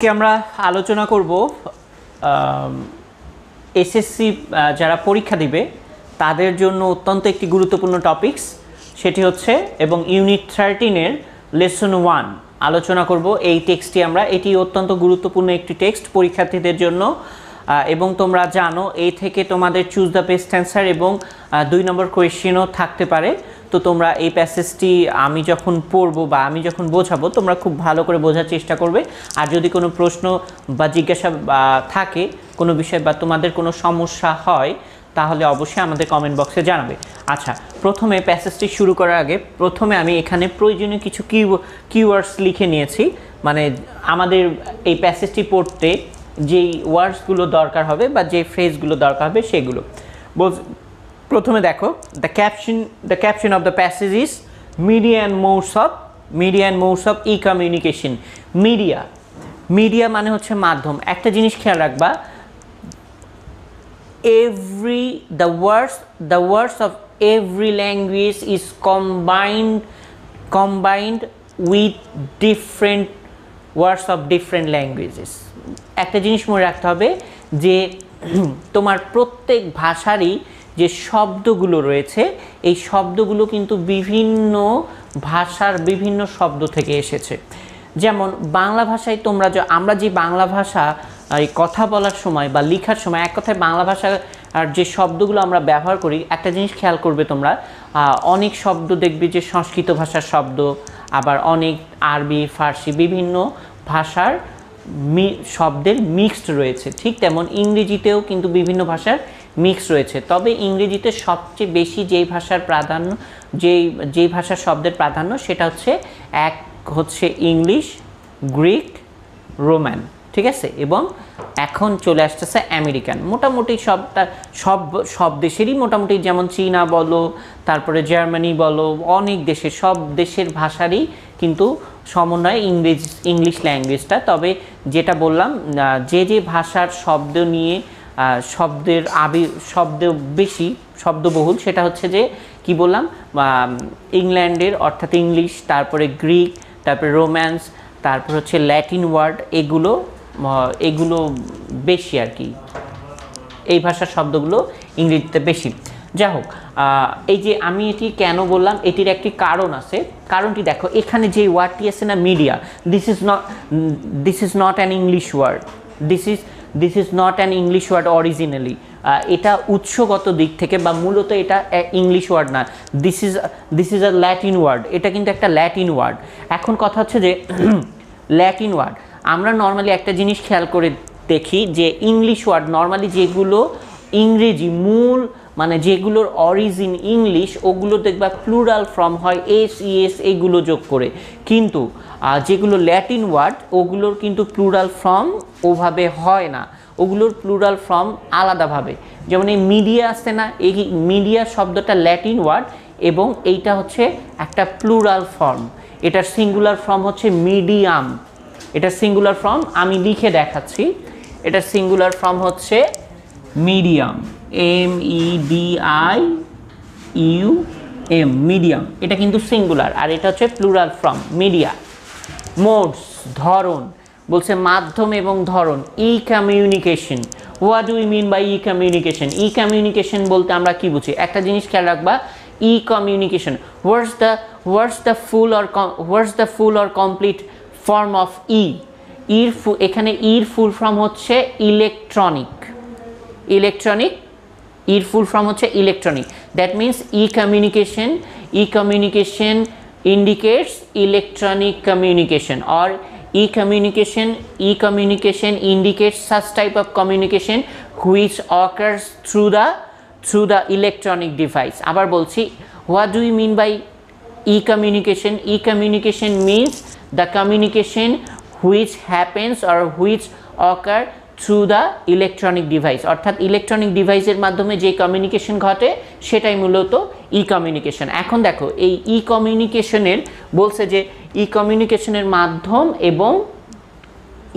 কে আমরা আলোচনা করব এসএসসি যারা পরীক্ষা দিবে তাদের জন্য অত্যন্ত একটি গুরুত্বপূর্ণ টপিকস, সেটি হচ্ছে এবং ইউনিট 13 এর লেসন 1 আলোচনা করব। এই টেক্সটটি এটি অত্যন্ত গুরুত্বপূর্ণ একটি টেক্সট পরীক্ষার্থীদের জন্য, এবং তোমরা জানো এই থেকে তোমাদের চুজ দ্য বেস্ট অ্যান্সার এবং 2 নম্বর কোয়েশ্চেনও থাকতে পারে। তো তোমরা এই প্যাসেজটি আমি যখন পড়বো বা আমি যখন বোঝাবো তোমরা খুব ভালো করে বোঝার চেষ্টা করবে। আর যদি কোনো প্রশ্ন বা জিজ্ঞাসা থাকে কোনো বিষয় বা তোমাদের কোনো সমস্যা হয় তাহলে অবশ্যই আমাদের কমেন্ট বক্সে জানাবে। আচ্ছা, প্রথমে প্যাসেজটি শুরু করার আগে প্রথমে আমি এখানে প্রয়োজনীয় কিছু কিওয়ার্ডস লিখে নিয়েছি, মানে আমাদের এই প্যাসেজটি পড়তে যেই ওয়ার্ডসগুলো দরকার হবে বা যে ফ্রেজগুলো দরকার হবে সেগুলো প্রথমে দেখো। The caption of the passage is media and modes of E communication. Media মানে হচ্ছে মাধ্যম। একটা জিনিস খেয়াল রাখবা, the words of every language is combined with different words of different languages. একটা জিনিস মনে রাখতে হবে যে তোমার প্রত্যেক ভাষারই যে শব্দগুলো রয়েছে এই শব্দগুলো কিন্তু বিভিন্ন ভাষার বিভিন্ন শব্দ থেকে এসেছে। যেমন বাংলা ভাষায় আমরা যে বাংলা ভাষা এই কথা বলার সময় বা লেখার সময় এক কথায় বাংলা ভাষার যে শব্দগুলো আমরা ব্যবহার করি, একটা জিনিস খেয়াল করবে তোমরা, অনেক শব্দ দেখবে যে সংস্কৃত ভাষার শব্দ, আবার অনেক আরবি ফার্সি বিভিন্ন ভাষার শব্দের মিক্সড রয়েছে। ঠিক তেমন ইংরেজিতেও কিন্তু বিভিন্ন ভাষার মিক্স রয়েছে। তবে ইংরেজিতে সবচেয়ে বেশি যেই ভাষার শব্দের প্রাধান্য সেটা হচ্ছে ইংলিশ, গ্রিক, রোমান, ঠিক আছে, এবং এখন চলে আসতেছে আমেরিকান। মোটামুটি সব দেশেরই মোটামুটি, যেমন চীনা বলো, তারপরে জার্মানি বলো, অনেক দেশের সব দেশের ভাষারই কিন্তু সমন্বয় ইংলিশ ল্যাঙ্গুয়েজটা। তবে যেটা বললাম, যে ভাষার শব্দ নিয়ে শব্দ বেশি শব্দবহুল সেটা হচ্ছে যে কি বললাম, ইংল্যান্ডের অর্থাৎ ইংলিশ, তারপরে গ্রিক, তারপরে রোম্যান্স, তারপর হচ্ছে ল্যাটিন ওয়ার্ড, এগুলো বেশি আর কি, এই ভাষার শব্দগুলো ইংরেজিতে বেশি। যাই হোক, এই যে আমি এটি কেন বললাম এটির একটি কারণ আছে। কারণটি দেখো, এখানে যে ওয়ার্ডটি আছে না media, this is not an English word, this is not an English word originally. এটা উৎসগত দিক থেকে বা মূলত এটা ইংলিশ ওয়ার্ড না, this is a Latin word. এটা কিন্তু একটা ল্যাটিন ওয়ার্ড। এখন কথা হচ্ছে যে ল্যাটিন ওয়ার্ড আমরা নর্মালি একটা জিনিস খেয়াল করে দেখি যে ইংলিশ ওয়ার্ড নর্মালি যেগুলো ইংরেজি মূল মানে যেগুলোর অরিজিন ইংলিশ, ওগুলো দেখবা প্লুরাল ফর্ম হয় এস এইগুলো যোগ করে, কিন্তু যেগুলো ল্যাটিন ওয়ার্ড ওগুলোর কিন্তু প্লুরাল ফর্ম ওভাবে হয় না, ওগুলোর প্লুরাল ফর্ম আলাদাভাবে। যেমন এই মিডিয়া আসছে না, এই মিডিয়া শব্দটা ল্যাটিন ওয়ার্ড এবং এইটা হচ্ছে একটা প্লুরাল ফর্ম। এটার সিঙ্গুলার ফর্ম হচ্ছে মিডিয়াম। এটার সিঙ্গুলার ফর্ম আমি লিখে দেখাচ্ছি। এটার সিঙ্গুলার ফর্ম হচ্ছে মিডিয়াম, MEDIUM, মিডিয়াম। এটা কিন্তু সিঙ্গুলার আর এটা হচ্ছে প্লুরাল ফর্ম মিডিয়া। মোডস ধরন, বলছে মাধ্যম এবং ধরন। E communication, what do you mean by e communication? E communication বলতে আমরা কি বুঝি? একটা জিনিস খেয়াল রাখবা, e communication, what's the full or complete form of e? এখানে ইর ফুল ফর্ম হচ্ছে ইলেকট্রনিক। ইর ফুল ফর্ম হচ্ছে electronic. That means e communication indicates electronic communication, or e-communication indicates such type of communication which occurs through the electronic device. আবার বলছি, what do you mean by e-communication? E-communication means the communication which happens or which occur through the electronic device, অর্থাৎ electronic ডিভাইসের মাধ্যমে যে communication ঘটে সেটাই মূলত ই communication. এখন দেখো, এই ই কমিউনিকেশনের বলছে যে ই কমিউনিকেশনের মাধ্যম এবং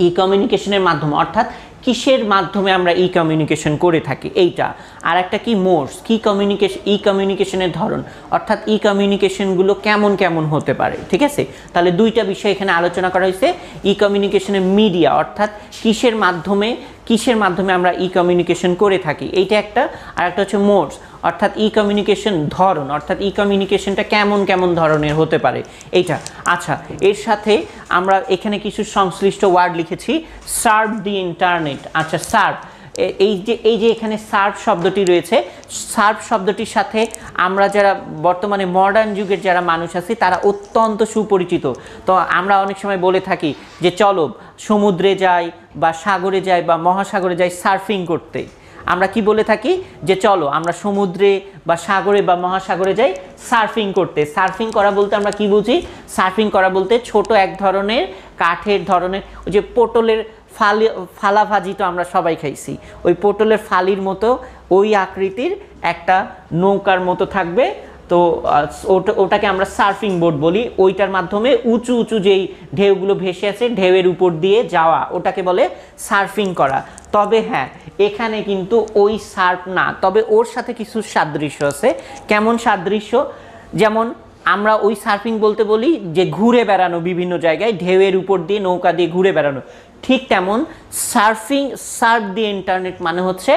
ই কমিউনিকেশনের মাধ্যম অর্থাৎ কিসের মাধ্যমে আমরা ই কমিউনিকেশন করে থাকি এইটা। আর একটা কি মোডস, ই কমিউনিকেশনের ধরন, অর্থাৎ ই কমিউনিকেশনগুলো কেমন কেমন হতে পারে, ঠিক আছে। তাহলে দুইটা বিষয় এখানে আলোচনা করা হয়েছে। ই কমিউনিকেশনের মিডিয়া অর্থাৎ কিসের মাধ্যমে আমরা ই কমিউনিকেশন করে থাকি এইটা একটা। আর একটা হচ্ছে মোডস অর্থাৎ ই কমিউনিকেশন ধরন, অর্থাৎ ই কমিউনিকেশনটা কেমন কেমন ধরনের হতে পারে এইটা। আচ্ছা, এর সাথে আমরা এখানে কিছু সংশ্লিষ্ট ওয়ার্ড লিখেছি, সার্ভ দি ইন্টারনেট। আচ্ছা, সার্ভ, এই যে এখানে সার্ভ শব্দটি রয়েছে, সার্ভ শব্দটির সাথে আমরা যারা বর্তমানে মডার্ন যুগের যারা মানুষ আছি তারা অত্যন্ত সুপরিচিত। তো আমরা অনেক সময় বলে থাকি যে চলো সমুদ্রে যাই বা সাগরে যাই বা মহাসাগরে যাই সার্ফিং করতে। আমরা কি বলে থাকি যে চলো আমরা সমুদ্রে বা সাগরে বা মহাসাগরে যাই সার্ফিং করতে। সার্ফিং করা বলতে আমরা কি বুঝি? সার্ফিং করা বলতে ছোট এক ধরনের কাঠের ধরনের, ওই যে পটলের ফালা ভাজি তো আমরা সবাই খাইছি, ওই পটলের ফালির মতো ওই আকৃতির একটা নৌকার মতো থাকবে, তো ওটাকে আমরা সার্ফিং বোর্ড বলি। ওইটার মাধ্যমে উঁচু উঁচু যেই ঢেউগুলো ভেসে আছে ঢেউয়ের উপর দিয়ে যাওয়া, ওটাকে বলে সার্ফিং করা। তবে হ্যাঁ, এখানে কিন্তু ওই সার্ফ না, তবে ওর সাথে কিছু সাদৃশ্য আছে। কেমন সাদৃশ্য? যেমন আমরা ওই সার্ফিং বলতে বলি যে ঘুরে বেড়ানো, বিভিন্ন জায়গায় ঢেউয়ের উপর দিয়ে নৌকা দিয়ে ঘুরে বেড়ানো। ঠিক তেমন সার্ফ দি ইন্টারনেট মানে হচ্ছে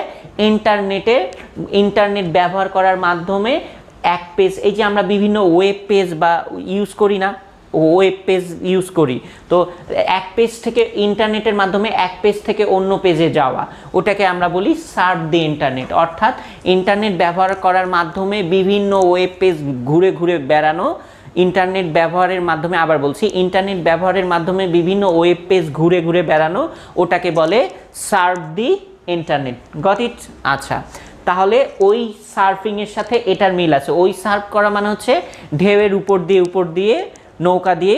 ইন্টারনেট ব্যবহার করার মাধ্যমে এক পেজ, এই যে আমরা বিভিন্ন ওয়েব পেজ বা ইউজ করি না, ওয়েব পেজ ইউজ করি, তো এক পেজ থেকে ইন্টারনেটের মাধ্যমে এক পেজ থেকে অন্য পেজে যাওয়া, ওটাকে আমরা বলি সার্ফ দি ইন্টারনেট। অর্থাৎ ইন্টারনেট ব্যবহার করার মাধ্যমে বিভিন্ন ওয়েব পেজ ঘুরে ঘুরে বেড়ানো, ইন্টারনেট ব্যবহারের মাধ্যমে, আবার বলছি, ইন্টারনেট ব্যবহারের মাধ্যমে বিভিন্ন ওয়েব পেজ ঘুরে ঘুরে বেড়ানো, ওটাকে বলে Surf the internet. Got it? আচ্ছা, তাহলে ওই সার্ফিংয়ের সাথে এটার মিল আছে। ওই সার্ফ করা মানে হচ্ছে ঢেউয়ের উপর দিয়ে নৌকা দিয়ে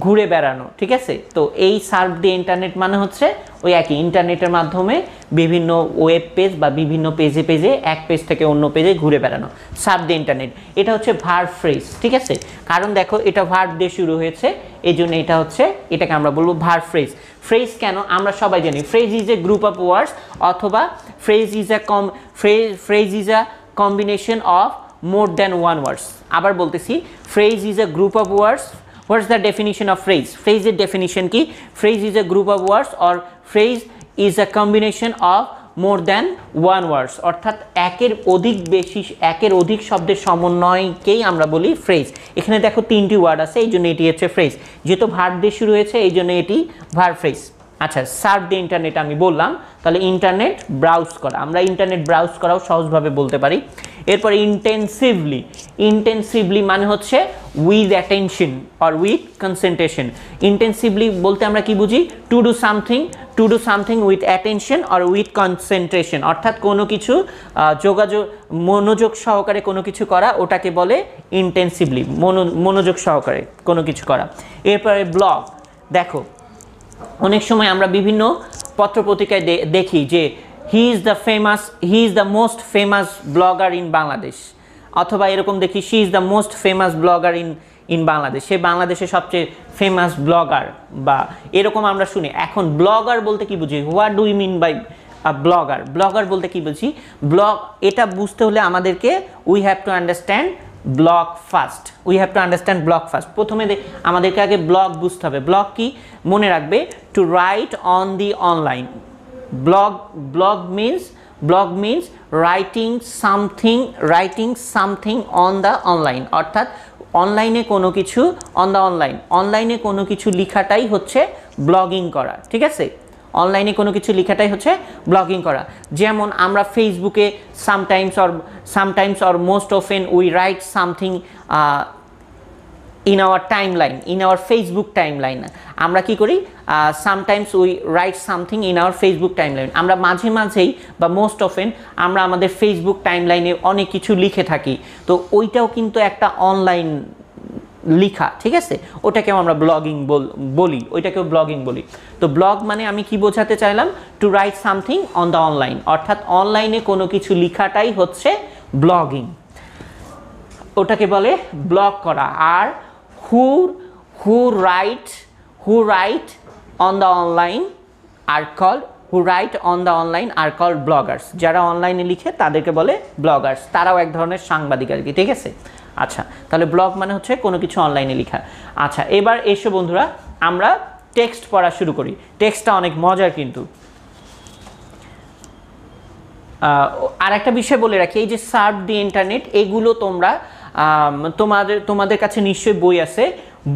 ঘুরে বেড়ানো, ঠিক আছে। তো এই সার্ফ দি ইন্টারনেট মানে হচ্ছে ওই একই, ইন্টারনেটের মাধ্যমে বিভিন্ন ওয়েব পেজ বা বিভিন্ন পেজে এক পেজ থেকে অন্য পেজে ঘুরে বেড়ানো, সার্ফ দি ইন্টারনেট। এটা হচ্ছে ভার্ব ফ্রেজ, ঠিক আছে। কারণ দেখো এটা ভার্ব দিয়ে শুরু হয়েছে, এই জন্য এটা হচ্ছে, এটাকে আমরা বলবো ভার্ব ফ্রেজ। ফ্রেজ কেন? আমরা সবাই জানি phrase is a group of words, অথবা phrase is a combination of more than one words. আবার বলতেছি, phrase is a group of words. What's the definition of phrase? Phrase এর definition কি? Phrase is a group of words or phrase is a combination of more than one words, অর্থাৎ একের অধিক শব্দের সমন্বয়কেই আমরা বলি ফ্রেজ। এখানে দেখো তিনটি ওয়ার্ড আছে, এই জন্য এটি হচ্ছে ফ্রেজ। যেহেতু ভার্ব দিয়ে শুরু হয়েছে এই জন্য এটি ভার্ব ফ্রেজ। আচ্ছা, সার্ফ দি ইন্টারনেট আমি বললাম, তাহলে ইন্টারনেট ব্রাউজ করা, আমরা ইন্টারনেট ব্রাউজ করাও সহজভাবে বলতে পারি। এরপরে ইন্টেন্সিভলি মানে হচ্ছে with attention or with concentration. Intensively বলতে আমরা কি বুঝি? To do something with attention or with concentration, অর্থাৎ কোনো কিছু মনোযোগ সহকারে কোনো কিছু করা, ওটাকে বলে ইন্টেন্সিভলি, মনোযোগ সহকারে কোনো কিছু করা। এরপরে ব্লগ, দেখো অনেক সময় আমরা বিভিন্ন পত্রপত্রিকায় দেখি যে he is the most famous blogger in Bangladesh, অথবা এরকম দেখি she is the most famous blogger in Bangladesh, সে বাংলাদেশের সবচেয়ে ফেমাস ব্লগার, বা এরকম আমরা শুনি। এখন ব্লগার বলতে কি বুঝি? What do you mean by blogger বলতে কি বুঝি? এটা বুঝতে হলে আমাদেরকে we have to understand blog first. প্রথমে আমাদেরকে আগে ব্লগ বুঝতে হবে। ব্লগ কি? মনে রাখবে, to write on the online. Blog means writing something on the online, অর্থাৎ অনলাইনে কোনো কিছু, অনলাইনে কোনো কিছু লেখাটাই হচ্ছে ব্লগিং করা, ঠিক আছে। অনলাইনে কোনো কিছু লেখাটাই হচ্ছে ব্লগিং করা। যেমন আমরা ফেসবুকে sometimes or most often we write something in our timeline, in our Facebook timeline. আমরা কি করি? sometimes we write something in our Facebook timeline. আমরা মাঝে মাঝেই বা মোস্ট অফেন আমরা আমাদের ফেসবুক টাইমলাইনে অনেক কিছু লিখে থাকি, তো ওইটাও কিন্তু একটা অনলাইন লিখা, ঠিক আছে। ওটাকেও আমরা ব্লগিং বলি, ওইটাকেও ব্লগিং বলি। তো ব্লগ মানে আমি কি বোঝাতে চাইলাম? To write something on the online, অর্থাৎ অনলাইনে কোনো কিছু লেখাটাই হচ্ছে ব্লগিং, ওটাকে বলে ব্লগ করা। আর who write on the online are called who write on the online are called bloggers, যারা অনলাইনে লিখে তাদেরকে বলে ব্লগার্স, তারাও এক ধরনের সাংবাদিক আর কি, ঠিক আছে। আচ্ছা, তাহলে ব্লগ মানে হচ্ছে কোনো কিছু অনলাইনে লেখা। আচ্ছা, এবার এসো বন্ধুরা আমরা টেক্সট পড়া শুরু করি। টেক্সটটা অনেক মজার কিন্তু। আর একটা বিষয় বলে রাখি, এই যে সার্ভ দি ইন্টারনেট, এগুলো তোমরা তোমাদের কাছে নিশ্চয়ই বই আছে,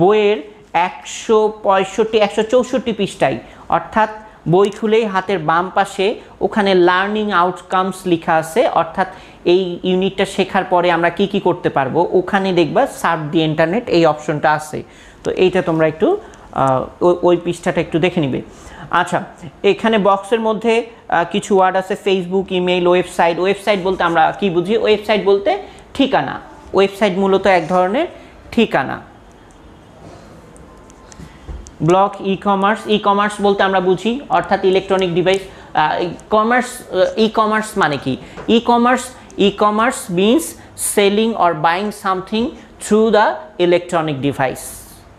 বইয়ের 165-164 পৃষ্ঠায়, অর্থাৎ বই খুলেই হাতের বাম পাশে ওখানে লার্নিং আউটকামস লেখা আছে, অর্থাৎ এই ইউনিটটা শেখার পরে আমরা কি কি করতে পারবো, ওখানে দেখবা সার্ভ দি ইন্টারনেট এই অপশনটা আছে। তো এইটা তোমরা একটু ওই পৃষ্ঠাটা একটু দেখে নিবে। আচ্ছা, এখানে বক্সের মধ্যে কিছু ওয়ার্ড আছে, ফেসবুক, ইমেইল, ওয়েবসাইট। ওয়েবসাইট বলতে আমরা কি বুঝি? ওয়েবসাইট বলতে ঠিকানা। ওয়েবসাইট মূলত এক ধরনের ঠিকানা। Blog, e commerce. E commerce বলতে আমরা বুঝি অর্থাৎ electronic device. Commerce, e commerce মানে কি? E commerce means selling or buying something through the electronic device.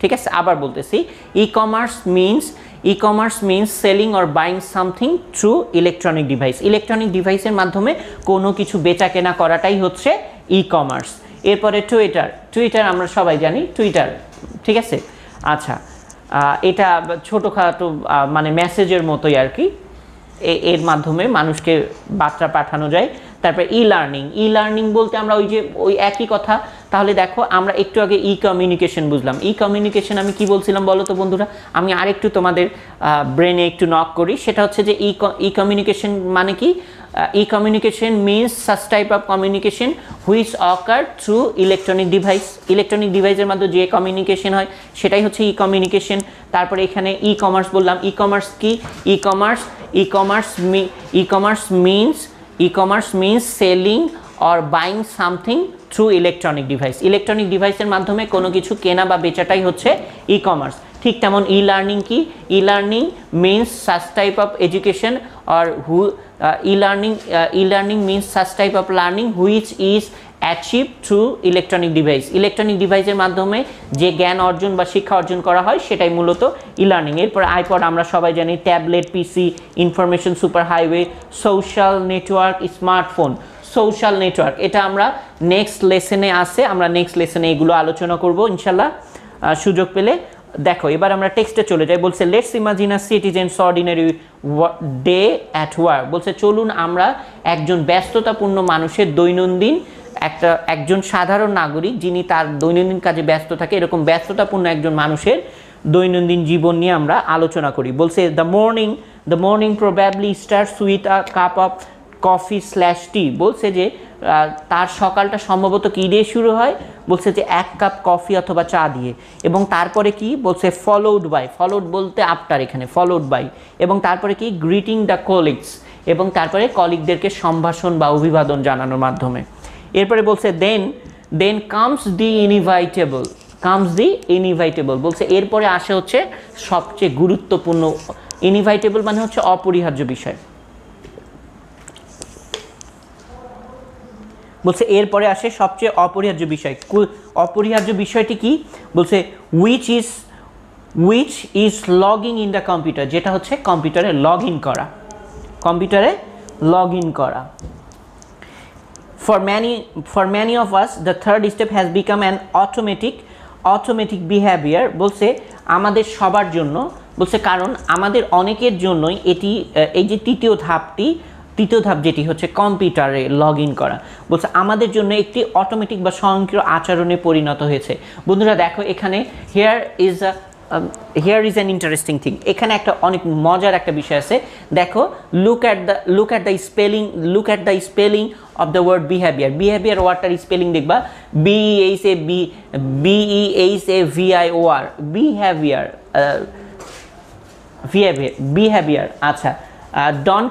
ঠিক আছে, আবার বলতেছি, e commerce means selling or buying something through electronic device. Electronic ডিভাইসের মাধ্যমে কোনো কিছু বেচা কেনা করাটাই হচ্ছে ই কমার্স। এরপরে টুইটার আমরা সবাই জানি, টুইটার, ঠিক আছে। আচ্ছা, এটা ছোটোখাটো মানে মেসেজের মতোই আর কি, এর মাধ্যমে মানুষকে বার্তা পাঠানো যায়। তারপরে ই লার্নিং বলতে আমরা ওই একই কথা। তাহলে দেখো, আমরা একটু আগে ই কমিউনিকেশন বুঝলাম। ই কমিউনিকেশন আমি কি বলছিলাম বলো তো বন্ধুরা? আমি আরেকটু তোমাদের ব্রেনে একটু নক করি। সেটা হচ্ছে যে ই কমিউনিকেশন মানে কি? E communication means such type of communication which occur through electronic device. Electronic ডিভাইসের মাধ্যমে যে কমিউনিকেশন হয় সেটাই হচ্ছে ই কমিউনিকেশন। তারপরে এখানে ই কমার্স বললাম। ই কমার্স কি? E commerce means selling or buying something through electronic device. Electronic ডিভাইসের মাধ্যমে কোনো কিছু কেনা বা বেচাটাই হচ্ছে ই কমার্স। ঠিক তেমন ই লার্নিং কি? E learning means such type of education or e learning means such type of learning which is achieve through electronic device. Electronic ডিভাইসের মাধ্যমে যে জ্ঞান অর্জন বা শিক্ষা অর্জন করা হয় সেটাই মূলত ই লার্নিং। এরপর আইপড আমরা সবাই জানি, tablet, PC, information super highway, social network, smartphone. Social network এটা আমরা নেক্সট লেসনে আছে, আমরা নেক্সট লেসনে এগুলো আলোচনা করব ইনশাল্লাহ সুযোগ পেলে। দেখো, এবার আমরা টেক্সটে চলে যাই। বলছে let's imagine a citizens ordinary day at work. বলছে চলুন আমরা একজন ব্যস্ততাপূর্ণ মানুষের দৈনন্দিন একজন সাধারণ নাগরিক যিনি তার দৈনন্দিন কাজে ব্যস্ত থাকে, এরকম ব্যস্ততাপূর্ণ একজন মানুষের দৈনন্দিন জীবন নিয়ে আমরা আলোচনা করি। বলছে the morning probably starts with a cup of coffee tea. বলছে যে তার সকালটা সম্ভবত কী দিয়ে শুরু হয়? বলছে যে 1 কাপ কফি অথবা চা দিয়ে। এবং তারপরে কি বলছে? ফলোড বলতে আফটার, এখানে ফলোড বাই। এবং তারপরে কি? Greeting the colleagues. এবং তারপরে কলিগদেরকে সম্ভাষণ বা অভিবাদন জানানোর মাধ্যমে। এরপরে বলছে দেন কামস দি ইনইভাইটেবল। বলছে এরপরে আসে হচ্ছে সবচেয়ে গুরুত্বপূর্ণ। ইনইভাইটেবল মানে হচ্ছে অপরিহার্য বিষয়। বলছে এরপরে আসে সবচেয়ে অপরিহার্য বিষয়। অপরিহার্য বিষয়টি কি? বলছে which is logging in the computer, যেটা হচ্ছে কম্পিউটারে লগ ইন করা। For many of us, the third step has become an automatic behavior. বলছে আমাদের সবার জন্য, বলছে কারণ আমাদের অনেকের জন্যই এই যে তৃতীয় ধাপ যেটি হচ্ছে কম্পিউটারে লগ ইন করা, বলছে আমাদের জন্য একটি অটোমেটিক বা স্বয়ংক্রিয় আচরণে পরিণত হয়েছে। বন্ধুরা দেখো, এখানে here is an interesting thing. এখানে একটা অনেক মজার একটা বিষয় আছে। দেখো, look at the spelling of the word behaviour ওয়ার্ডটার স্পেলিং দেখবা, BEHAVIOR, বিহেভিয়ার। আচ্ছা, don't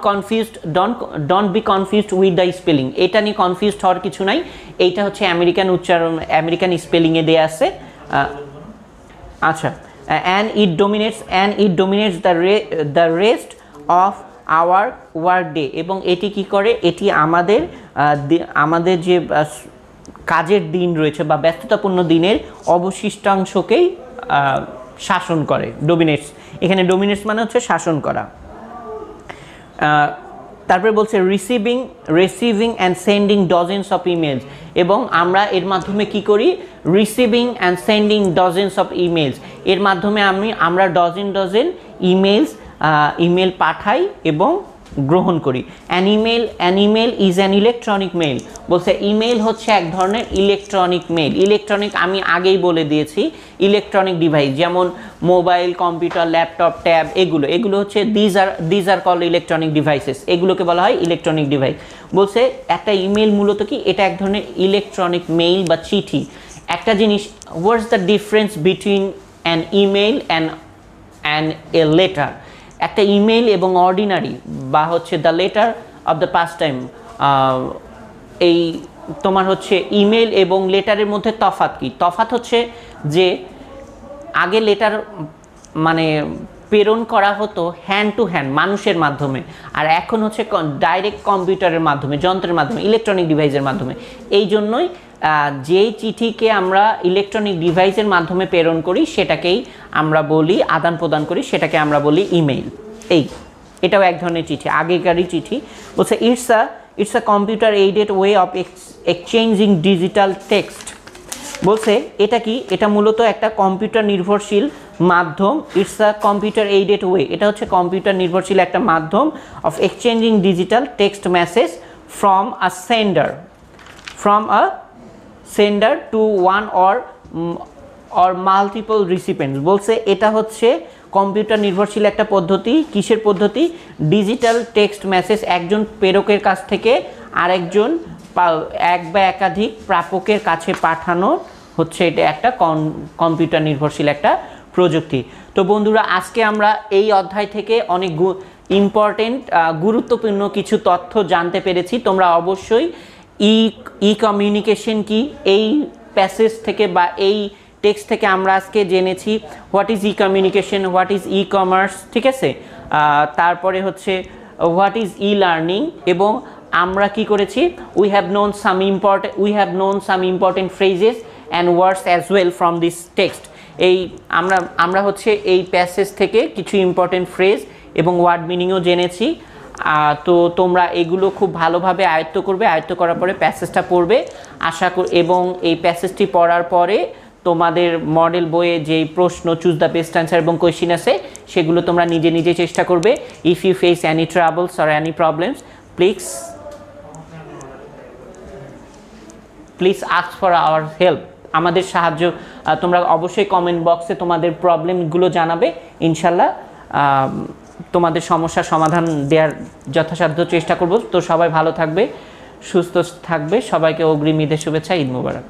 be confused with the spelling. এটা নিয়ে কনফিউজড হওয়ার কিছু নাই, এইটা হচ্ছে আমেরিকান স্পেলিংয়ে দেয়া আছে। আচ্ছা, and it dominates the rest of our work day। এবং এটি কি করে? এটি আমাদের যে কাজের দিন রয়েছে বা ব্যস্ততাপূর্ণ দিনের অবশিষ্টাংশকেই শাসন করে। ডোমিনেটস, এখানে ডোমিনেটস মানে হচ্ছে শাসন করা। তারপরে বলছে receiving and sending dozens of emails, এবং আমরা এর মাধ্যমে কি করি, receiving and sending dozens of emails, এর মাধ্যমে আমরা ডজেন ইমেল পাঠাই এবং গ্রহণ করি। An email is an electronic mail, বলছে ইমেল হচ্ছে এক ধরনের ইলেকট্রনিক মেল। ইলেকট্রনিক আমি আগেই বলে দিয়েছি, ইলেকট্রনিক ডিভাইস যেমন মোবাইল, কম্পিউটার, ল্যাপটপ, ট্যাব, এগুলো হচ্ছে these are called electronic devices, এগুলোকে বলা হয় ইলেকট্রনিক ডিভাইস। বলছে একটা ইমেল মূলত কি, এটা এক ধরনের ইলেকট্রনিক মেইল বা চিঠি। একটা জিনিস, what's the difference between an email and a letter. একটা ইমেল এবং অর্ডিনারি বা হচ্ছে the letter of the past time, এই তোমার হচ্ছে ইমেল এবং লেটারের মধ্যে তফাৎ কি? তফাৎ হচ্ছে যে আগে লেটার মানে প্রেরণ করা হতো হ্যান্ড টু হ্যান্ড মানুষের মাধ্যমে, আর এখন হচ্ছে ডাইরেক্ট কম্পিউটারের মাধ্যমে, যন্ত্রের মাধ্যমে, ইলেকট্রনিক ডিভাইসের মাধ্যমে। এই জন্যই যেই চিঠিকে আমরা ইলেকট্রনিক ডিভাইসের মাধ্যমে প্রেরণ করি সেটাকেই আমরা বলি, আদান প্রদান করি, সেটাকে আমরা বলি ইমেইল। এটাও এক ধরনের চিঠি, আগেকারই চিঠি। বলছে it's a computer aided way of exchanging digital text. বলছে এটা কি, এটা মূলত একটা কম্পিউটার নির্ভরশীল মাধ্যম। It's a computer aided way, এটা হচ্ছে কম্পিউটার নির্ভরশীল একটা মাধ্যম of exchanging digital text message from a sender to one or multiple recipients. বলছে এটা হচ্ছে কম্পিউটার নির্ভরশীল একটা পদ্ধতি। কিসের পদ্ধতি? ডিজিটাল টেক্সট মেসেজ একজন প্রেরকের কাছ থেকে আরেকজন এক বা একাধিক প্রাপকের কাছে পাঠানো হচ্ছে এটা একটা কম্পিউটার নির্ভরশীল একটা প্রযুক্তি। তো বন্ধুরা, আজকে আমরা এই অধ্যায় থেকে অনেক গুরুত্বপূর্ণ কিছু তথ্য জানতে পেরেছি। তোমরা অবশ্যই ই কমিউনিকেশন কি, এই প্যাসেজ থেকে বা এই টেক্সট থেকে আমরা আজকে জেনেছি what is E communication, what is e commerce, ঠিক আছে। তারপরে হচ্ছে হোয়াট ইজ ই লার্নিং, এবং আমরা কি করেছি, we have known some important phrases and words as well from this text. এই আমরা হচ্ছে এই প্যাসেজ থেকে কিছু ইম্পর্টেন্ট ফ্রেজ এবং ওয়ার্ড মিনিংও জেনেছি। তো তোমরা এগুলো খুব ভালোভাবে আয়ত্ত করবে, আয়ত্ত করার পরে প্যাসেজটা পড়বে এবং এই প্যাসেজটি পড়ার পরে তোমাদের মডেল বইয়ে যেই প্রশ্ন, চুজ দ্য বেস্ট অ্যান্সার এবং কোয়েশ্চেন আছে, সেগুলো তোমরা নিজে নিজে চেষ্টা করবে। If you face any troubles or any problems, please ask for our help. আমাদের সাহায্য তোমরা অবশ্যই কমেন্ট বক্সে তোমাদের প্রবলেমগুলো জানাবে। ইনশাল্লাহ তোমাদের সমস্যার সমাধান দেওয়ার যথাসাধ্য চেষ্টা করব। তো সবাই ভালো থাকবে, সুস্থ থাকবে। সবাইকে অগ্রিম ঈদের শুভেচ্ছা, ঈদ মোবারক।